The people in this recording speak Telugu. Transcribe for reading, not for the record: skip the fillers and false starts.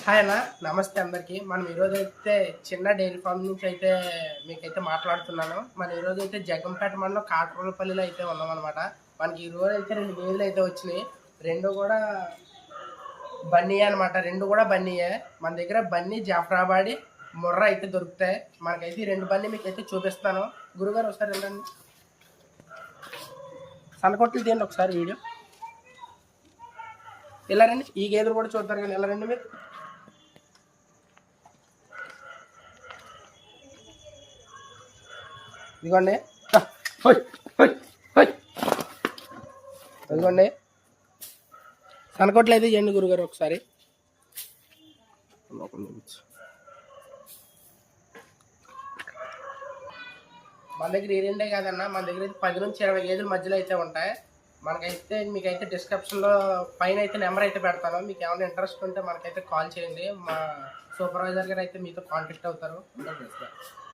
హాయ్ అన్న, నమస్తే అందరికీ. మనం ఈరోజు అయితే చిన్న డైరీ ఫామ్ నుంచి అయితే మీకైతే మాట్లాడుతున్నాను. మనం ఈరోజు అయితే జగ్గంపేట మండలం కాకరపల్లిలో అయితే ఉన్నామన్నమాట. మనకి ఈరోజు అయితే 2 గేదెలు అయితే వచ్చినాయి. రెండు కూడా బన్నీయే అనమాట. రెండు కూడా బన్నీయే. మన దగ్గర బన్నీ, జాఫరాబాడి, ముర్రా అయితే దొరుకుతాయి. మనకైతే ఈ 2 బన్నీ మీకైతే చూపిస్తాను. గురుగారు ఒకసారి వెళ్ళండి, సన్నకొట్లు తీయండి ఒకసారి వీడియో. ఇలా రండి, ఈ గేదెలు కూడా చూస్తారు కానీ ఎలా రండి మీరు. ఇదిగోండి, ఇదిగోండి సనకొట్లు అయితే చేయండి గురుగారు ఒకసారి. మన దగ్గర ఈ రెండే కాదన్నా, మన దగ్గర అయితే 10 నుంచి 20 గేదెల మధ్యలో అయితే ఉంటాయి. మనకైతే మీకైతే డిస్క్రిప్షన్లో పైన అయితే నెంబర్ అయితే పెడతాను. మీకు ఏమైనా ఇంట్రెస్ట్ ఉంటే మనకైతే కాల్ చేయండి. మా సూపర్వైజర్ గారు అయితే మీతో కాంటాక్ట్ అవుతారు.